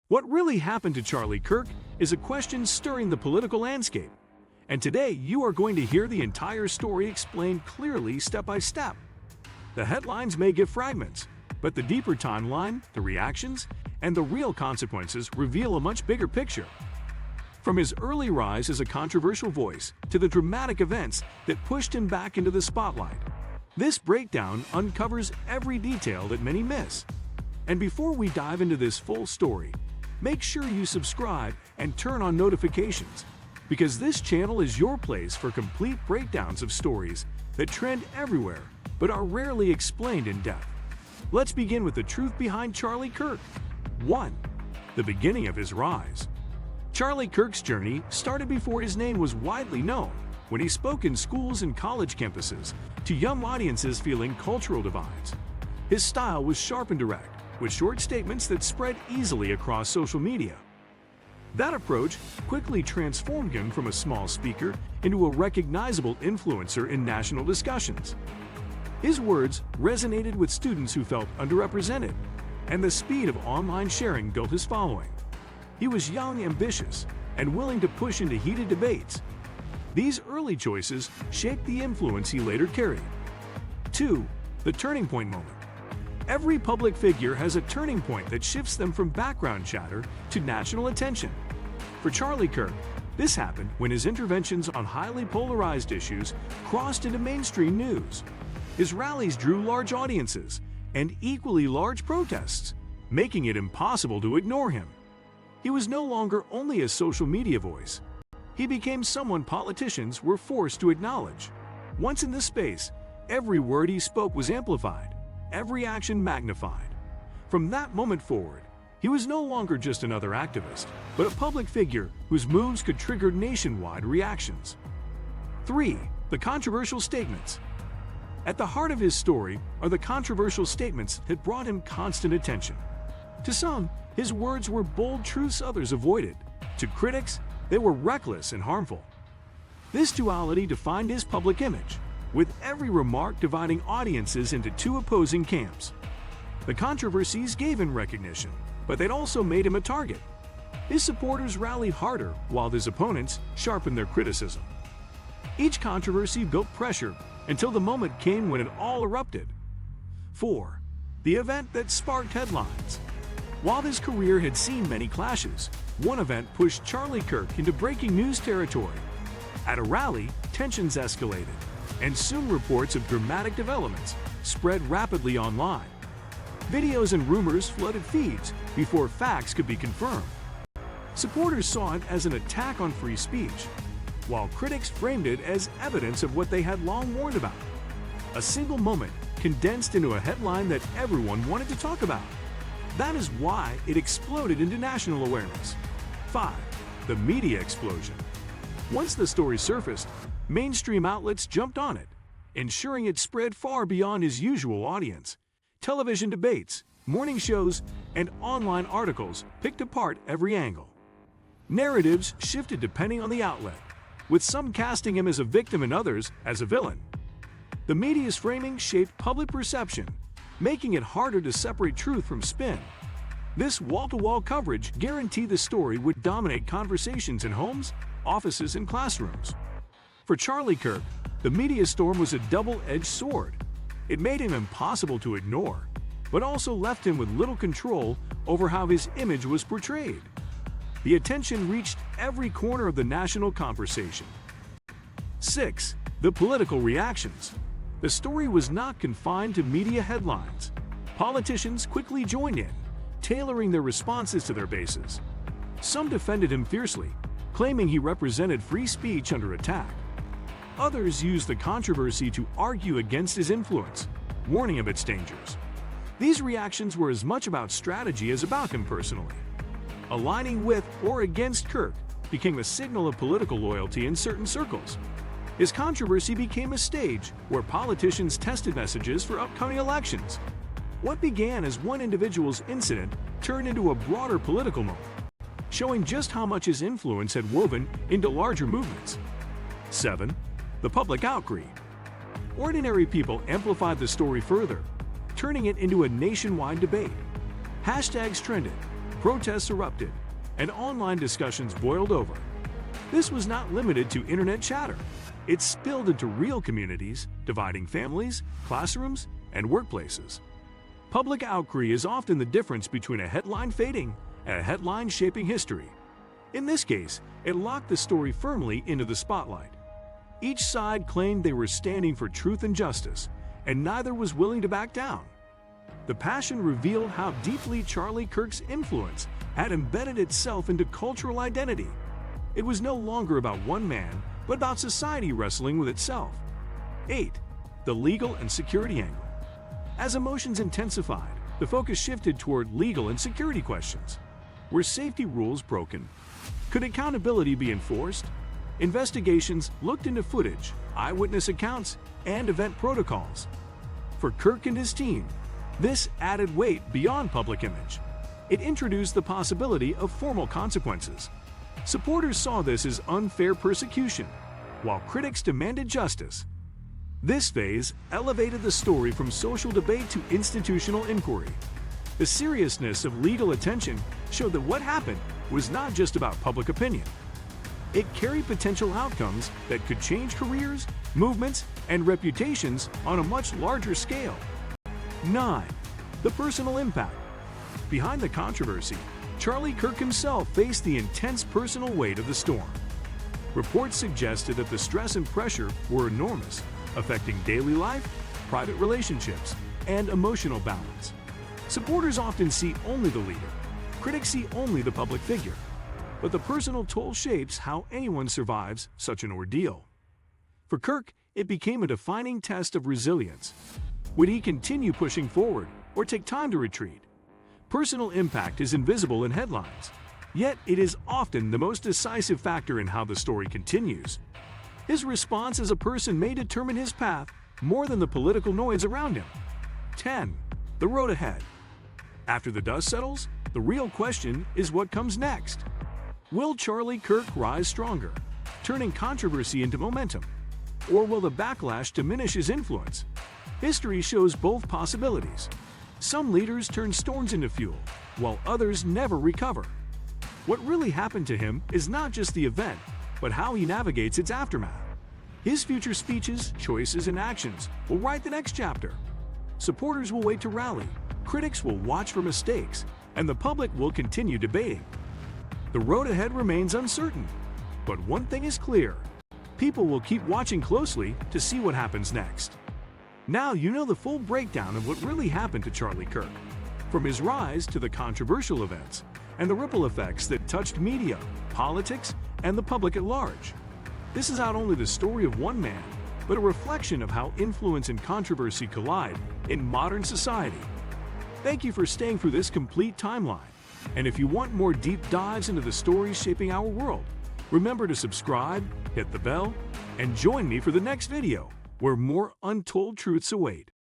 What really happened to Charlie Kirk is a question stirring the political landscape. And today you are going to hear the entire story explained clearly step by step. The headlines may give fragments, but the deeper timeline, the reactions, and the real consequences reveal a much bigger picture. From his early rise as a controversial voice to the dramatic events that pushed him back into the spotlight, this breakdown uncovers every detail that many miss. And before we dive into this full story, make sure you subscribe and turn on notifications, because this channel is your place for complete breakdowns of stories that trend everywhere but are rarely explained in depth. Let's begin with the truth behind Charlie Kirk. 1. The beginning of his rise. Charlie Kirk's journey started before his name was widely known, when he spoke in schools and college campuses to young audiences feeling cultural divides. His style was sharp and direct, with short statements that spread easily across social media. That approach quickly transformed him from a small speaker into a recognizable influencer in national discussions. His words resonated with students who felt underrepresented, and the speed of online sharing built his following. He was young, ambitious, and willing to push into heated debates. These early choices shaped the influence he later carried. 2. The turning point moment. Every public figure has a turning point that shifts them from background chatter to national attention. For Charlie Kirk, this happened when his interventions on highly polarized issues crossed into mainstream news. His rallies drew large audiences and equally large protests, making it impossible to ignore him. He was no longer only a social media voice. He became someone politicians were forced to acknowledge. Once in this space, every word he spoke was amplified, every action magnified. From that moment forward, he was no longer just another activist, but a public figure whose moves could trigger nationwide reactions. 3. The controversial statements. At the heart of his story are the controversial statements that brought him constant attention. To some, his words were bold truths others avoided. To critics, they were reckless and harmful. This duality defined his public image, with every remark dividing audiences into two opposing camps. The controversies gave him recognition, but they'd also made him a target. His supporters rallied harder, while his opponents sharpened their criticism. Each controversy built pressure until the moment came when it all erupted. 4. The event that sparked headlines. While his career had seen many clashes, one event pushed Charlie Kirk into breaking news territory. At a rally, tensions escalated, and soon reports of dramatic developments spread rapidly online. Videos and rumors flooded feeds before facts could be confirmed. Supporters saw it as an attack on free speech, while critics framed it as evidence of what they had long warned about. A single moment condensed into a headline that everyone wanted to talk about. That is why it exploded into national awareness. 5. The media explosion. Once the story surfaced, mainstream outlets jumped on it, ensuring it spread far beyond his usual audience. Television debates, morning shows, and online articles picked apart every angle. Narratives shifted depending on the outlet, with some casting him as a victim and others as a villain. The media's framing shaped public perception, making it harder to separate truth from spin. This wall-to-wall coverage guaranteed the story would dominate conversations in homes, offices, and classrooms. For Charlie Kirk, the media storm was a double-edged sword. It made him impossible to ignore, but also left him with little control over how his image was portrayed. The attention reached every corner of the national conversation. 6. The political reactions. The story was not confined to media headlines. Politicians quickly joined in, tailoring their responses to their bases. Some defended him fiercely, claiming he represented free speech under attack. Others used the controversy to argue against his influence, warning of its dangers. These reactions were as much about strategy as about him personally. Aligning with or against Kirk became a signal of political loyalty in certain circles. His controversy became a stage where politicians tested messages for upcoming elections. What began as one individual's incident turned into a broader political moment, showing just how much his influence had woven into larger movements. 7. The public outcry. Ordinary people amplified the story further, turning it into a nationwide debate. Hashtags trended, Protests erupted, and online discussions boiled over. This was not limited to internet chatter. It spilled into real communities, dividing families, classrooms, and workplaces. Public outcry is often the difference between a headline fading and a headline shaping history. In this case, it locked the story firmly into the spotlight. Each side claimed they were standing for truth and justice, and neither was willing to back down. The passion revealed how deeply Charlie Kirk's influence had embedded itself into cultural identity. It was no longer about one man, but about society wrestling with itself. 8. The legal and security angle. As emotions intensified, the focus shifted toward legal and security questions. Were safety rules broken? Could accountability be enforced? Investigations looked into footage, eyewitness accounts, and event protocols. For Kirk and his team, this added weight beyond public image. It introduced the possibility of formal consequences. Supporters saw this as unfair persecution, while critics demanded justice. This phase elevated the story from social debate to institutional inquiry. The seriousness of legal attention showed that what happened was not just about public opinion. It carried potential outcomes that could change careers, movements, and reputations on a much larger scale. 9. The personal impact. Behind the controversy, Charlie Kirk himself faced the intense personal weight of the storm. Reports suggested that the stress and pressure were enormous, affecting daily life, private relationships, and emotional balance. Supporters often see only the leader. Critics see only the public figure. But the personal toll shapes how anyone survives such an ordeal. For Kirk, it became a defining test of resilience. Would he continue pushing forward or take time to retreat? Personal impact is invisible in headlines, yet it is often the most decisive factor in how the story continues. His response as a person may determine his path more than the political noise around him. 10. The road ahead. After the dust settles, the real question is what comes next. Will Charlie Kirk rise stronger, turning controversy into momentum? Or will the backlash diminish his influence? History shows both possibilities. Some leaders turn storms into fuel, while others never recover. What really happened to him is not just the event, but how he navigates its aftermath. His future speeches, choices, and actions will write the next chapter. Supporters will wait to rally, critics will watch for mistakes, and the public will continue debating. The road ahead remains uncertain, but one thing is clear: people will keep watching closely to see what happens next. Now you know the full breakdown of what really happened to Charlie Kirk, from his rise to the controversial events and the ripple effects that touched media, politics, and the public at large. This is not only the story of one man, but a reflection of how influence and controversy collide in modern society. Thank you for staying through this complete timeline. And if you want more deep dives into the stories shaping our world, remember to subscribe, hit the bell, and join me for the next video, where more untold truths await.